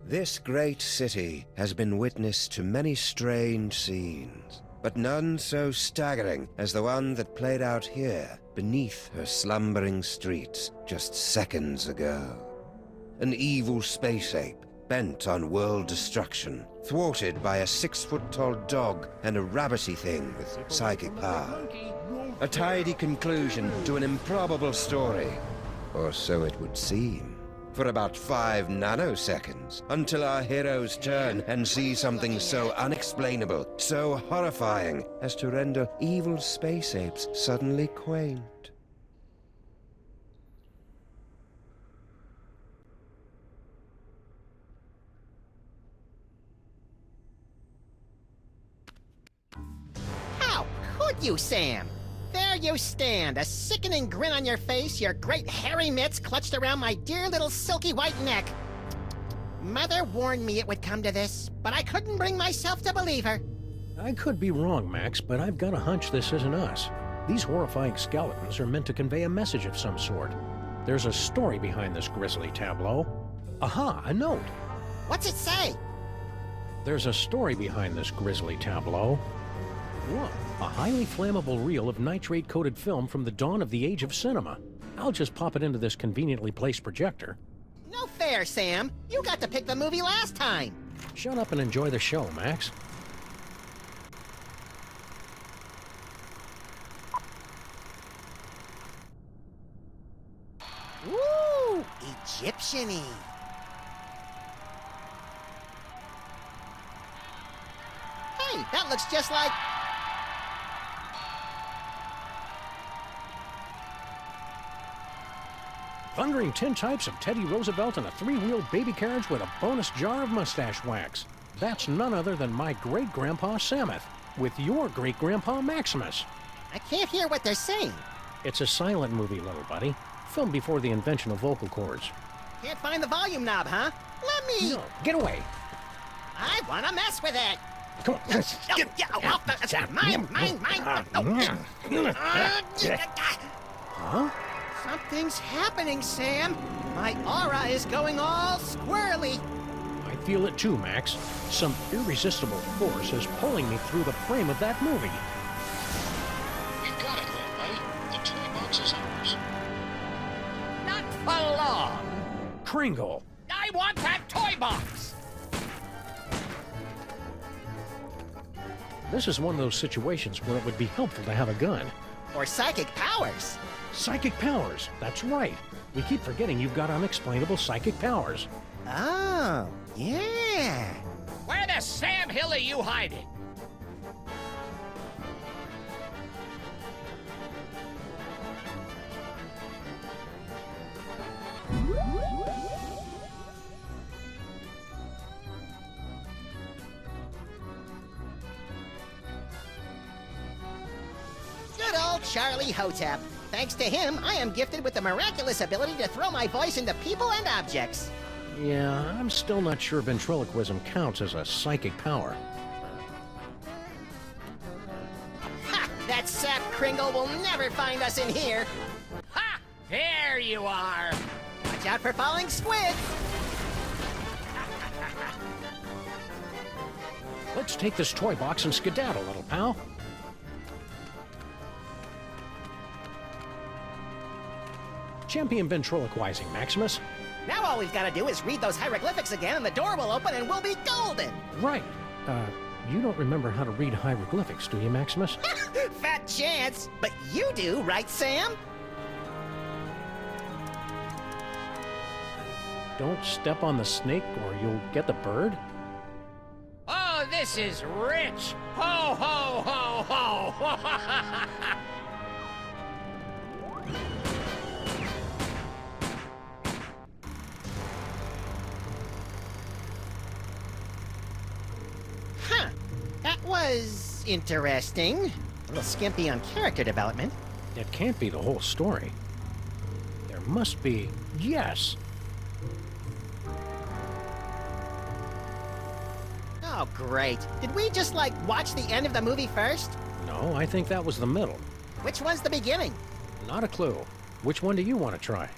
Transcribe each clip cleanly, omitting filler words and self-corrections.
This great city has been witness to many strange scenes, but none so staggering as the one that played out here beneath her slumbering streets just seconds ago. An evil space ape bent on world destruction, thwarted by a 6-foot-tall dog and a rabbity thing with psychic power. A tidy conclusion to an improbable story, or so it would seem. For about 5 nanoseconds, until our heroes turn and see something so unexplainable, so horrifying, as to render evil space apes suddenly quaint. How could you, Sam? There you stand, a sickening grin on your face, your great hairy mitts clutched around my dear little silky white neck. Mother warned me it would come to this, but I couldn't bring myself to believe her. I could be wrong, Max, but I've got a hunch this isn't us. These horrifying skeletons are meant to convey a message of some sort. There's a story behind this grisly tableau. Aha, a note. What's it say? There's a story behind this grisly tableau. What? A highly flammable reel of nitrate-coated film from the dawn of the age of cinema. I'll just pop it into this conveniently placed projector. No fair, Sam. You got to pick the movie last time. Shut up and enjoy the show, Max. Ooh, Egyptian-y. Hey, that looks just like... Thundering tintypes of Teddy Roosevelt in a 3-wheeled baby carriage with a bonus jar of mustache wax. That's none other than my great-grandpa Samuth, with your great-grandpa Maximus. I can't hear what they're saying. It's a silent movie, little buddy. Filmed before the invention of vocal cords. Can't find the volume knob, huh? Let me... No, get away! I want to mess with it. Come on. Mine. Huh? Something's happening, Sam. My aura is going all squirrely. I feel it too, Max. Some irresistible force is pulling me through the frame of that movie. We've got it then, buddy. The toy box is ours. Not for long. Kringle! I want that toy box! This is one of those situations where it would be helpful to have a gun. Or psychic powers. Psychic powers, that's right. We keep forgetting you've got unexplainable psychic powers. Oh, yeah. Where the Sam Hill are you hiding? Good old Charlie Hotep. Thanks to him, I am gifted with the miraculous ability to throw my voice into people and objects. Yeah, I'm still not sure ventriloquism counts as a psychic power. Ha! That sap Kringle will never find us in here. Ha! There you are! Watch out for falling squids. Let's take this toy box and skedaddle, little pal. Champion ventriloquizing, Maximus. Now all we've got to do is read those hieroglyphics again and the door will open and we'll be golden. Right. You don't remember how to read hieroglyphics, do you, Maximus? Fat chance. But you do, right, Sam? Don't step on the snake or you'll get the bird. Oh, this is rich! Ho, ho, ho, ho! Huh. That was interesting. A little skimpy on character development. It can't be the whole story. There must be... Yes! Oh, great. Did we just, like, watch the end of the movie first? No, I think that was the middle. Which one's the beginning? Not a clue. Which one do you want to try?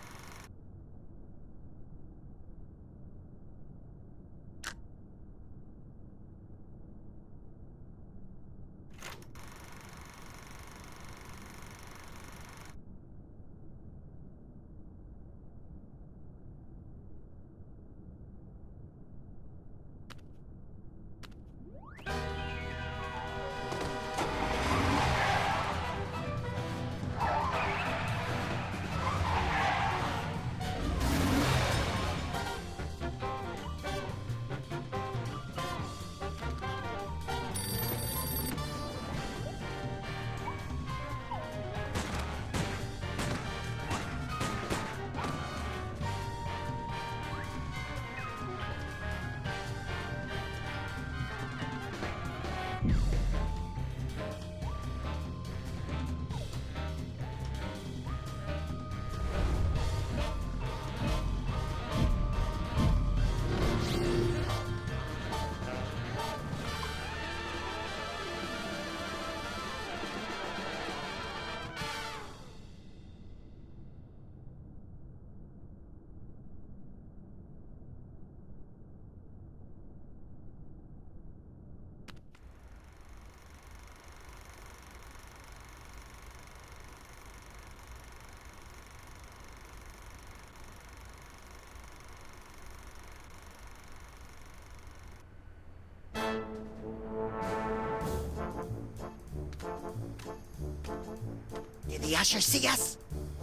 Did the usher see us?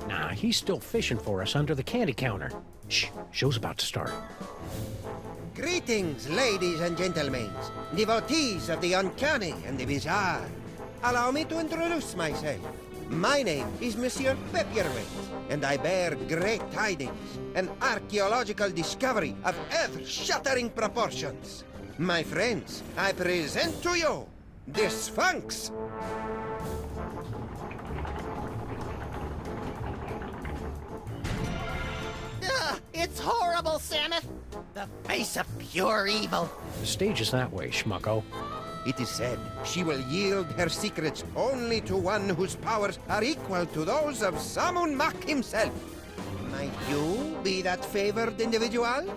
Nah, he's still fishing for us under the candy counter. Shh, show's about to start. Greetings, ladies and gentlemen, devotees of the uncanny and the bizarre. Allow me to introduce myself. My name is Monsieur Pepperweight, and I bear great tidings, an archaeological discovery of earth-shattering proportions. My friends, I present to you the Sphinx. Ugh, it's horrible, Samus. The face of pure evil. The stage is that way, schmucko. It is said she will yield her secrets only to one whose powers are equal to those of Sammun-Mak himself. Might you be that favored individual?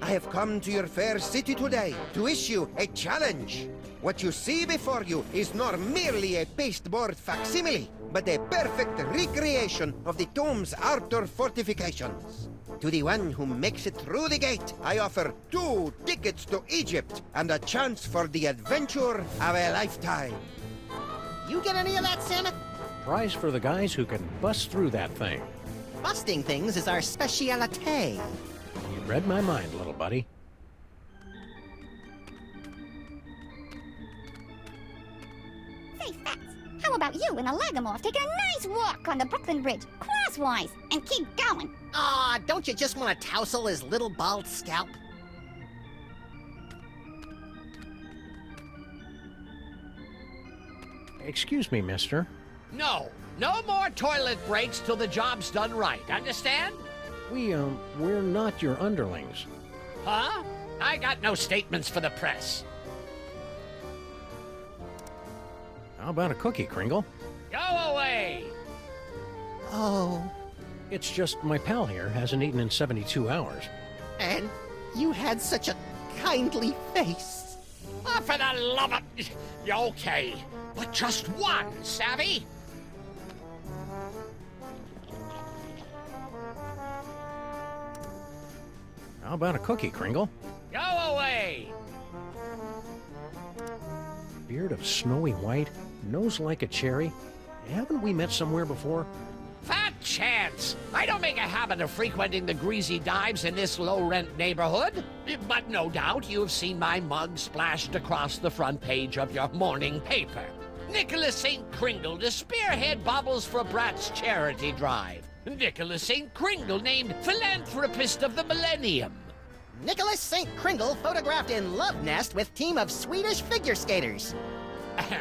I have come to your fair city today to issue a challenge. What you see before you is not merely a pasteboard facsimile, but a perfect recreation of the tomb's outer fortifications. To the one who makes it through the gate, I offer 2 tickets to Egypt and a chance for the adventure of a lifetime. You get any of that, Samus? Prize for the guys who can bust through that thing. Busting things is our specialite. You read my mind, little buddy. Say, Fats, how about you and the Lagomorph taking a nice walk on the Brooklyn Bridge, crosswise, and keep going? Aw, don't you just want to tousle his little bald scalp? Excuse me, mister. No, no more toilet breaks till the job's done right. Understand? We're not your underlings. Huh? I got no statements for the press. How about a cookie, Kringle? Go away! Oh, It's just my pal here hasn't eaten in 72 hours. and you had such a kindly face. Oh, for the love of... Okay, but just one, savvy? How about a cookie, Kringle? Go away! Beard of snowy white, nose like a cherry. Haven't we met somewhere before? Fat chance! I don't make a habit of frequenting the greasy dives in this low-rent neighborhood. But no doubt you've seen my mug splashed across the front page of your morning paper. Nicholas St. Kringle to spearhead Bobbles for Brats charity drive. Nicholas St. Kringle named Philanthropist of the Millennium. Nicholas St. Kringle photographed in love nest with team of Swedish figure skaters. I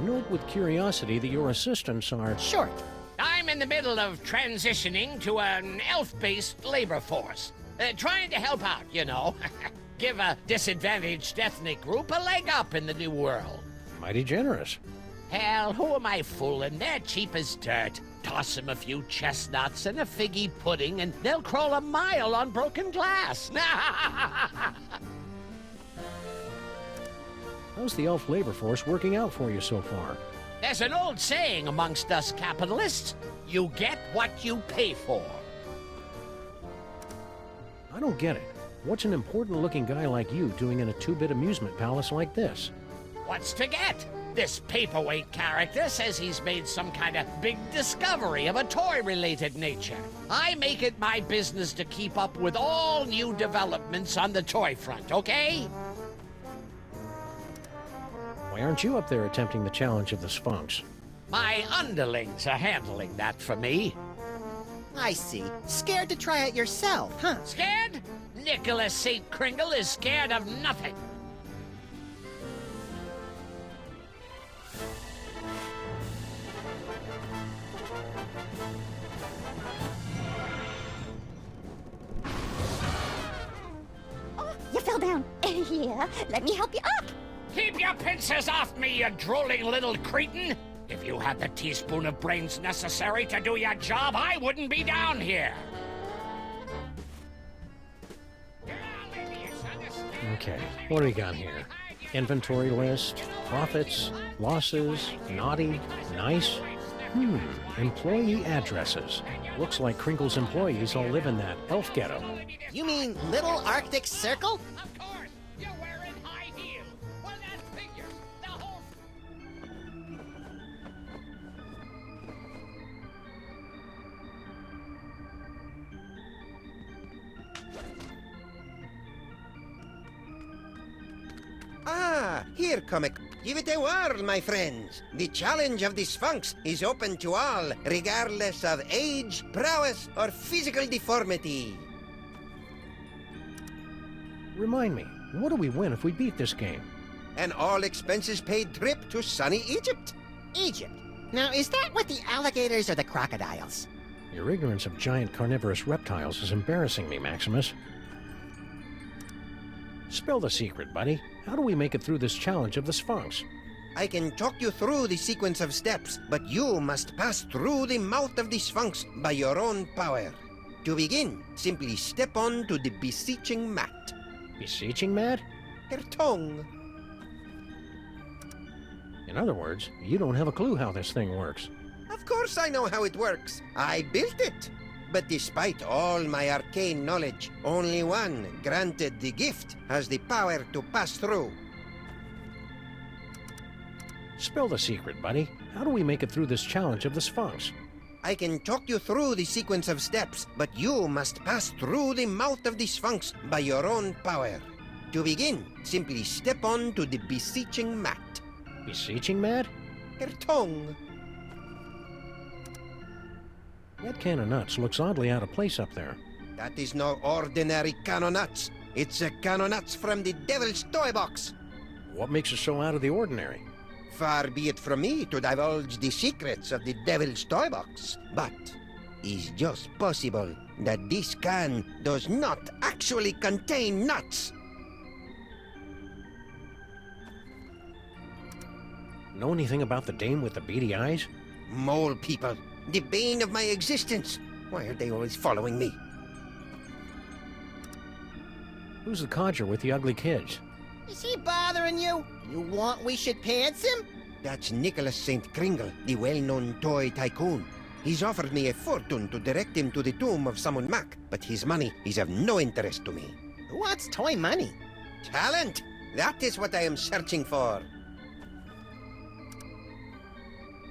note with curiosity that your assistants are... Short. I'm in the middle of transitioning to an elf-based labor force. Trying to help out, you know. Give a disadvantaged ethnic group a leg up in the new world. Mighty generous. Hell, who am I fooling? They're cheap as dirt. Toss them a few chestnuts and a figgy pudding, and they'll crawl a mile on broken glass. How's the elf labor force working out for you so far? There's an old saying amongst us capitalists. You get what you pay for. I don't get it. What's an important-looking guy like you doing in a two-bit amusement palace like this? What's to get? This paperweight character says he's made some kind of big discovery of a toy-related nature. I make it my business to keep up with all new developments on the toy front, okay? Why aren't you up there attempting the challenge of the Sphinx? My underlings are handling that for me. I see. Scared to try it yourself, huh? Scared? Nicholas St. Kringle is scared of nothing. Oh, you fell down. Here, let me help you up. Keep your pincers off me, you drooling little cretin! If you had the teaspoon of brains necessary to do your job, I wouldn't be down here. Okay, what do we got here? Inventory list, profits, losses, naughty, nice? Employee addresses. Looks like Crinkle's employees all live in that elf ghetto. You mean Little Arctic Circle? Of course! You're wearing high heels! Well, that figures! The whole... Ah, here, comic. Give it a whirl, my friends. The challenge of the Sphinx is open to all, regardless of age, prowess, or physical deformity. Remind me, what do we win if we beat this game? An all-expenses-paid trip to sunny Egypt. Egypt. Now, is that with the alligators or the crocodiles? Your ignorance of giant carnivorous reptiles is embarrassing me, Maximus. Spill the secret, buddy. How do we make it through this challenge of the Sphinx? I can talk you through the sequence of steps, but you must pass through the mouth of the Sphinx by your own power. To begin, simply step on to the beseeching mat. Beseeching mat? Her tongue. In other words, you don't have a clue how this thing works. Of course I know how it works. I built it. But despite all my arcane knowledge, only one, granted the gift, has the power to pass through. Spill the secret, buddy. How do we make it through this challenge of the Sphinx? I can talk you through the sequence of steps, but you must pass through the mouth of the Sphinx by your own power. To begin, simply step on to the beseeching mat. Beseeching mat? Her tongue. That can of nuts looks oddly out of place up there. That is no ordinary can of nuts. It's a can of nuts from the Devil's Toy Box. What makes it so out of the ordinary? Far be it from me to divulge the secrets of the Devil's Toy Box, but it's just possible that this can does not actually contain nuts. Know anything about the dame with the beady eyes? Mole people, the bane of my existence. Why are they always following me? Who's the codger with the ugly kids? Is he bothering you? You want we should pants him? That's Nicholas St. Kringle, the well-known toy tycoon. He's offered me a fortune to direct him to the tomb of Sammun-Mak, but his money is of no interest to me. Who wants toy money? Talent! That is what I am searching for.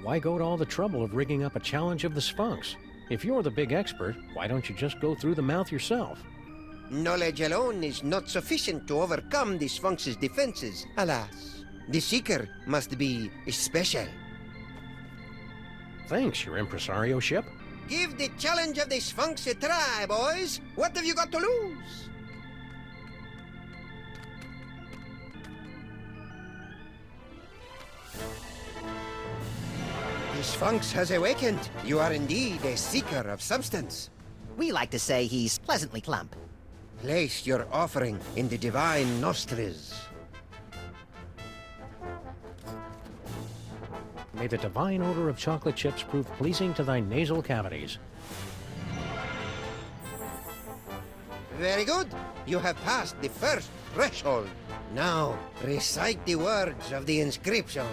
Why go to all the trouble of rigging up a challenge of the Sphinx? If you're the big expert, why don't you just go through the mouth yourself? Knowledge alone is not sufficient to overcome the Sphinx's defenses, alas. The Seeker must be special. Thanks, your impresario ship. Give the challenge of the Sphinx a try, boys. What have you got to lose? The Sphinx has awakened. You are indeed a seeker of substance. We like to say he's pleasantly plump. Place your offering in the divine nostrils. May the divine odor of chocolate chips prove pleasing to thy nasal cavities. Very good. You have passed the first threshold. Now, recite the words of the inscription.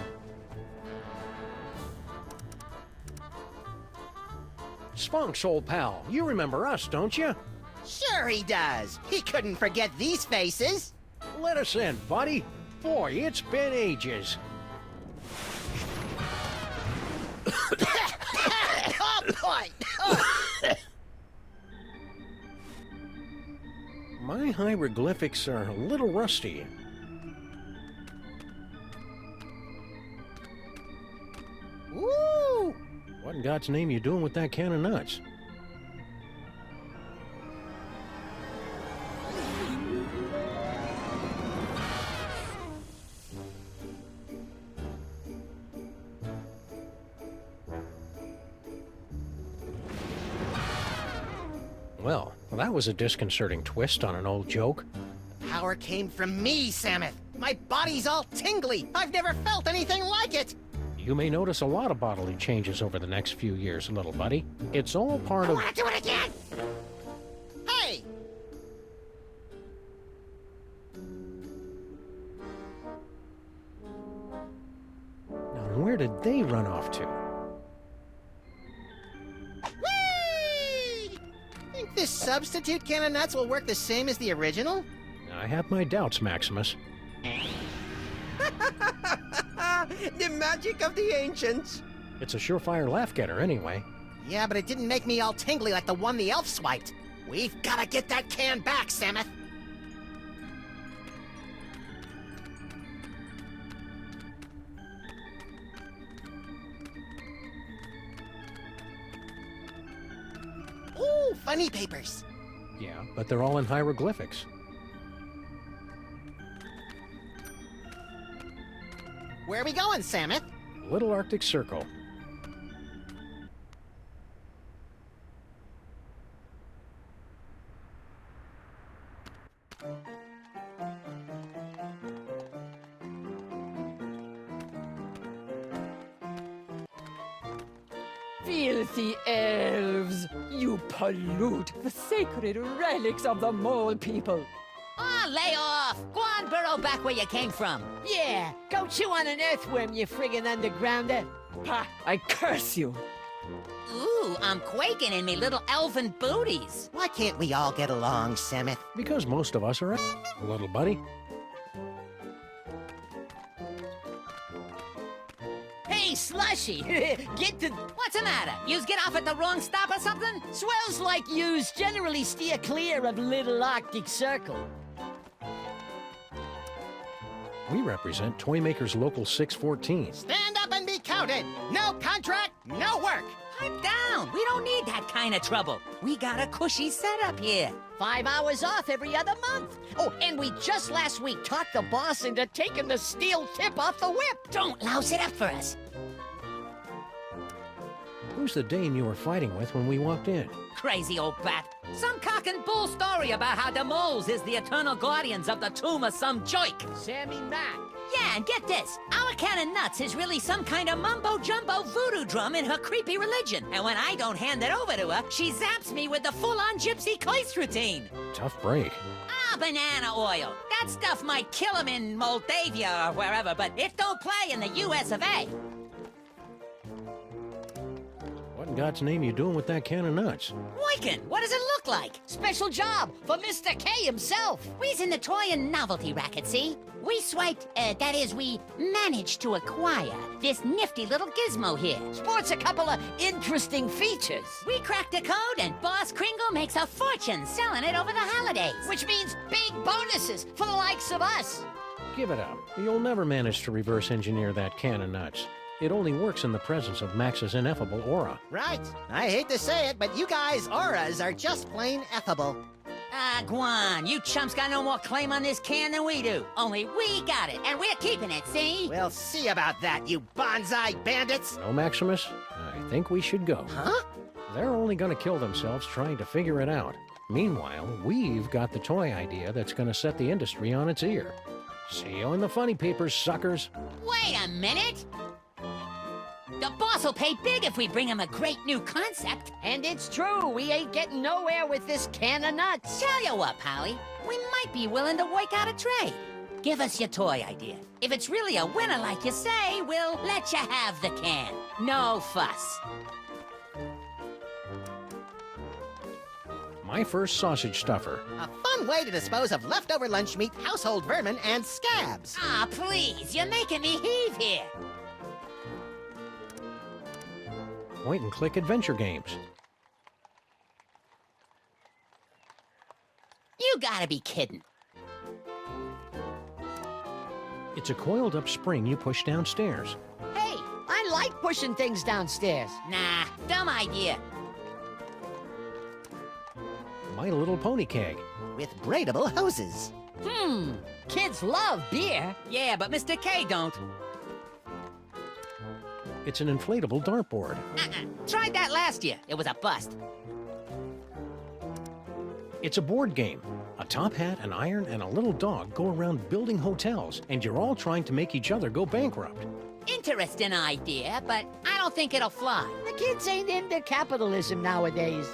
Spunks, old pal, you remember us, don't you? Sure he does. He couldn't forget these faces. Let us in, buddy. Boy, it's been ages. Oh, boy. My hieroglyphics are a little rusty. Woo! What in God's name you doing with that can of nuts? Well, that was a disconcerting twist on an old joke. Power came from me, Samus. My body's all tingly. I've never felt anything like it. You may notice a lot of bodily changes over the next few years, little buddy. It's all part I of... want to do it again. Hey! Now, where did they run off to? Whee! Think this substitute can of nuts will work the same as the original? I have my doubts, Maximus. The magic of the ancients. It's a surefire laugh-getter, anyway. Yeah, but it didn't make me all tingly like the one the elf swiped. We've got to get that can back, Samus. Ooh, funny papers. Yeah, but they're all in hieroglyphics. Where are we going, Samus? Little Arctic Circle. Filthy elves! You pollute the sacred relics of the mole people! Ah, lay off! Go on, burrow back where you came from. Yeah, go chew on an earthworm, you friggin' undergrounder! Ha! I curse you! Ooh, I'm quaking in me little elven booties. Why can't we all get along, Samus? Because most of us are little buddy. Hey, Slushy! Get to... What's the matter? Yous get off at the wrong stop or something? Swells like yous generally steer clear of Little Arctic Circle. We represent Toymaker's Local 614. Stand up and be counted. No contract, no work. Pipe down! We don't need that kind of trouble. We got a cushy setup here. 5 hours off every other month. Oh, and we just last week talked the boss into taking the steel tip off the whip. Don't louse it up for us. Who's the dame you were fighting with when we walked in? Crazy old bat. Some cock and bull story about how the moles is the eternal guardians of the tomb of some joik. Sammun-Mak. Yeah, and get this. Our can of nuts is really some kind of mumbo-jumbo voodoo drum in her creepy religion. And when I don't hand it over to her, she zaps me with the full-on gypsy Kleist routine. Tough break. Ah, banana oil. That stuff might kill him in Moldavia or wherever, but it don't play in the US of A. What in God's name you doing with that can of nuts? Boykin, what does it look like? Special job for Mr. K himself. We's in the toy and novelty racket, see? We swiped, that is, we managed to acquire this nifty little gizmo here. Sports a couple of interesting features. We cracked the code and Boss Kringle makes a fortune selling it over the holidays. Which means big bonuses for the likes of us. Give it up. You'll never manage to reverse engineer that can of nuts. It only works in the presence of Max's ineffable aura. Right. I hate to say it, but you guys' auras are just plain effable. Ah, Guan, you chumps got no more claim on this can than we do. Only we got it, and we're keeping it, see? We'll see about that, you bonsai bandits. No, Maximus? I think we should go. Huh? They're only gonna kill themselves trying to figure it out. Meanwhile, we've got the toy idea that's going to set the industry on its ear. See you in the funny papers, suckers. Wait a minute! The boss will pay big if we bring him a great new concept. And it's true, we ain't getting nowhere with this can of nuts. Tell you what, Polly, we might be willing to work out a trade. Give us your toy idea. If it's really a winner like you say, we'll let you have the can. No fuss. My first sausage stuffer. A fun way to dispose of leftover lunch meat, household vermin, and scabs. Ah, please, you're making me heave here. Point-and-click adventure games. You gotta be kidding. It's a coiled-up spring you push downstairs. Hey, I like pushing things downstairs. Nah, dumb idea. My Little Pony keg. With braidable hoses. Kids love beer. Yeah, but Mr. K don't. It's an inflatable dartboard. Tried that last year. It was a bust. It's a board game. A top hat, an iron, and a little dog go around building hotels, and you're all trying to make each other go bankrupt. Interesting idea, but I don't think it'll fly. The kids ain't into capitalism nowadays.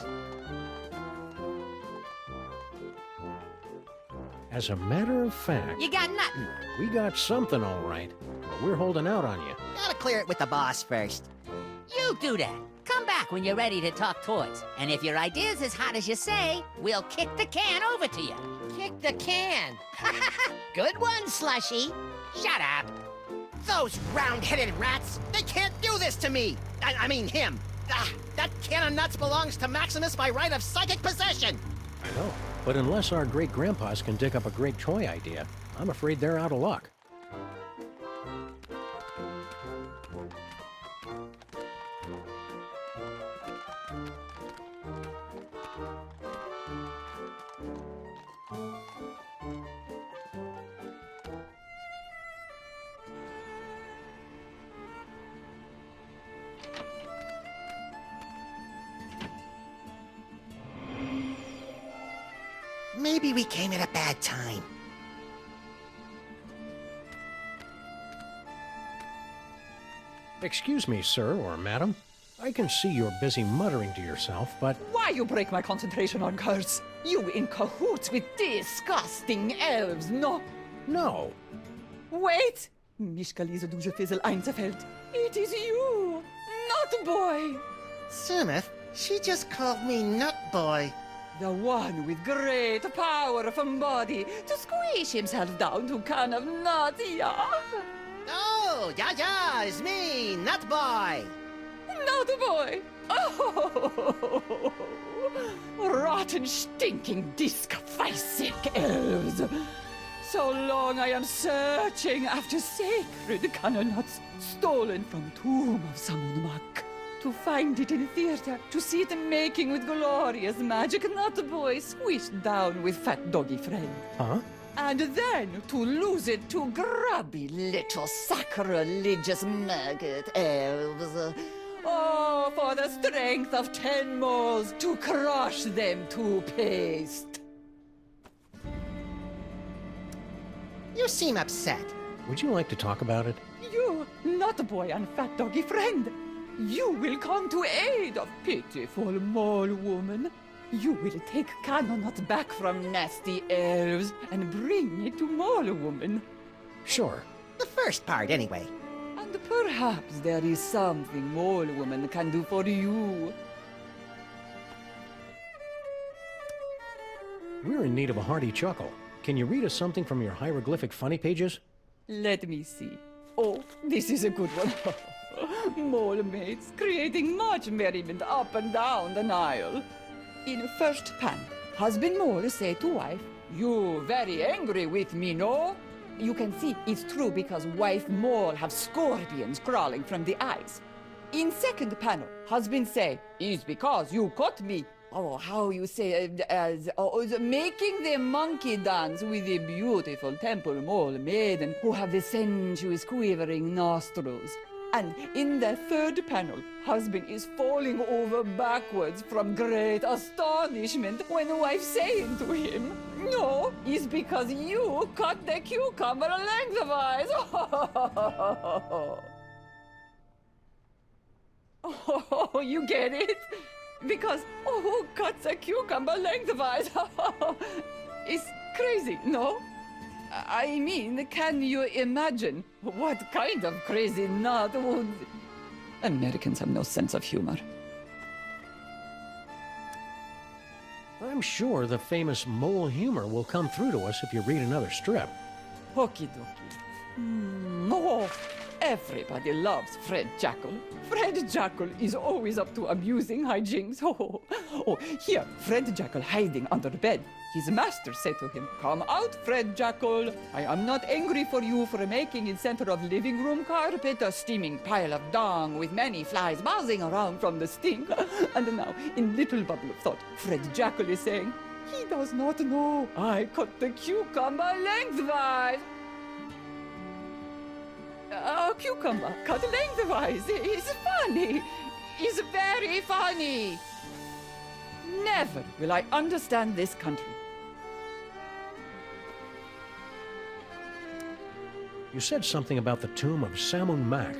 As a matter of fact, You got nothing. we got something all right, but we're holding out on you. Gotta clear it with the boss first. You do that. Come back when you're ready to talk toys. And if your idea's as hot as you say, we'll kick the can over to you. Kick the can. Good one, Slushy. Shut up. Those round-headed rats! They can't do this to me! I mean him! That can of nuts belongs to Maximus by right of psychic possession! I know. But unless our great-grandpas can dig up a great toy idea, I'm afraid they're out of luck. Maybe we came at a bad time. Excuse me, sir or madam. I can see you're busy muttering to yourself, but Why you break my concentration on curse? You in cahoots with disgusting elves, no? no. Wait! Mischka Lise Duże Fizzle Einzelfeld. It is you, not boy. Sumith, she just called me Nut Boy. The one with great power from body to squish himself down to can of nuts, yeah? Oh, yeah, it's me, Nut Boy. Not boy. Oh, rotten, stinking, disc-facing elves. So long I am searching after sacred cannon nuts stolen from tomb of Sammun-Mak. To find it in theater, to see it making with glorious magic nut boy squished down with fat doggy friend. Huh? And then to lose it to grubby little sacrilegious maggot elves. Oh, for the strength of 10 moles to crush them to paste. You seem upset. Would you like to talk about it? You, nut boy and fat doggy friend, you will come to aid of pitiful mole woman. You will take Canonut back from nasty elves and bring it to mole woman. Sure. The first part, anyway. And perhaps there is something mole woman can do for you. We're in need of a hearty chuckle. Can you read us something from your hieroglyphic funny pages? Let me see. Oh, this is a good one. Mole mates creating much merriment up and down the Nile. In first pan, husband mole say to wife, "You very angry with me, no?" You can see it's true because wife mole have scorpions crawling from the eyes. In second panel, husband say, "It's because you caught me." Oh, how you say, making the monkey dance with the beautiful temple mole maiden who have the sensuous quivering nostrils. And in the third panel, husband is falling over backwards from great astonishment when wife saying to him, "No, it's because you cut the cucumber lengthwise." Oh, you get it? Because, who cuts a cucumber lengthwise? It's crazy, no? I mean, can you imagine what kind of crazy nut would... Americans have no sense of humor. I'm sure the famous mole humor will come through to us if you read another strip. Okie dokie. Oh, everybody loves Fred Jackal. Fred Jackal is always up to amusing hijinks. Oh, here, Fred Jackal hiding under the bed. His master said to him, "Come out, Fred Jackal. I am not angry for you for making in center of living room carpet a steaming pile of dung with many flies buzzing around from the stink." And now, in little bubble of thought, Fred Jackal is saying, "He does not know. I cut the cucumber lengthwise." A cucumber cut lengthwise is funny. Is very funny. Never will I understand this country. You said something about the tomb of Sammun-Mak.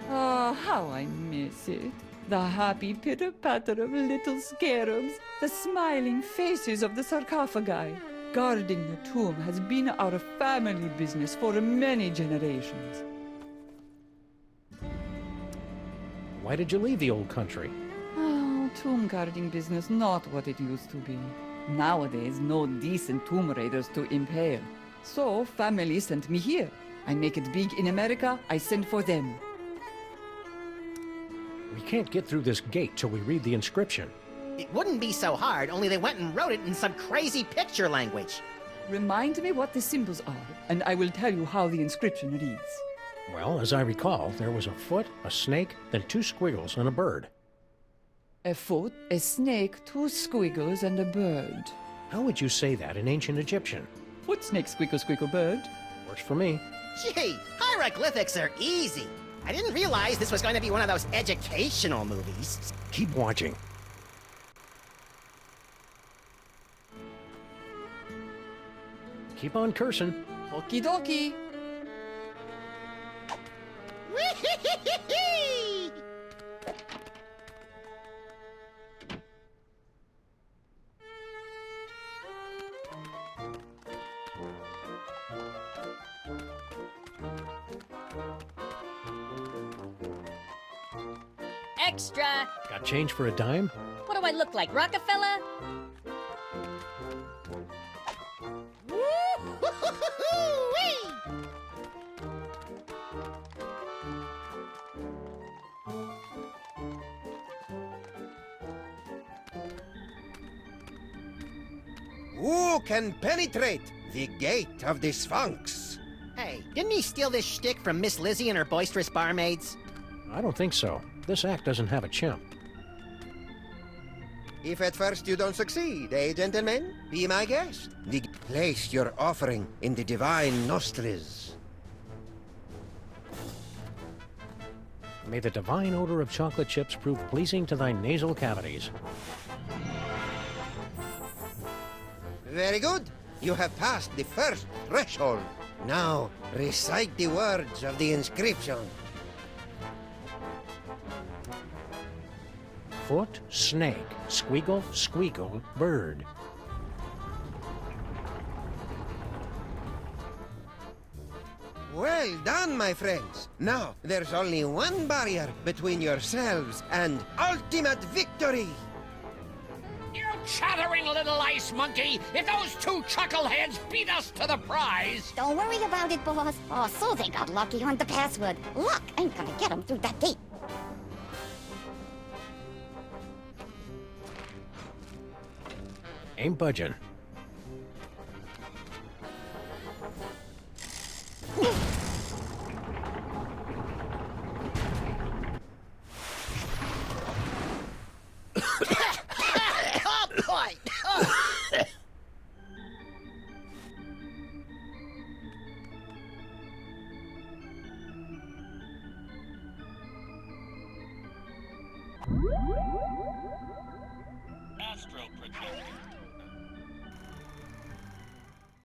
Ah, how I miss it. The happy pitter-patter of little scarabs, the smiling faces of the sarcophagi. Guarding the tomb has been our family business for many generations. Why did you leave the old country? Oh, tomb guarding business not what it used to be. Nowadays, no decent tomb raiders to impale. So, family sent me here. I make it big in America, I send for them. We can't get through this gate till we read the inscription. It wouldn't be so hard, only they went and wrote it in some crazy picture language. Remind me what the symbols are, and I will tell you how the inscription reads. Well, as I recall, there was a foot, a snake, then 2 squiggles, and a bird. A foot, a snake, 2 squiggles, and a bird. How would you say that in ancient Egyptian? Foot, snake, squiggle, squiggle, bird. Works for me. Gee, hieroglyphics are easy. I didn't realize this was going to be one of those educational movies. Keep watching. Keep on cursing. Okie dokie. Extra! Got change for a dime? What do I look like, Rockefeller? Who can penetrate the gate of the Sphinx? Hey, didn't he steal this shtick from Miss Lizzie and her boisterous barmaids? I don't think so. This act doesn't have a chimp. If at first you don't succeed, eh, gentlemen? Be my guest. Place your offering in the divine nostrils. May the divine odor of chocolate chips prove pleasing to thy nasal cavities. Very good. You have passed the first threshold. Now, recite the words of the inscription. Foot, snake, squiggle, squeakle, bird. Well done, my friends. Now, there's only one barrier between yourselves and ultimate victory. You chattering little ice monkey! If those 2 chuckleheads beat us to the prize! Don't worry about it, boss. Oh, so they got lucky on the password. Luck ain't gonna get them through that gate. Ain't budging. Oh, boy! Oh.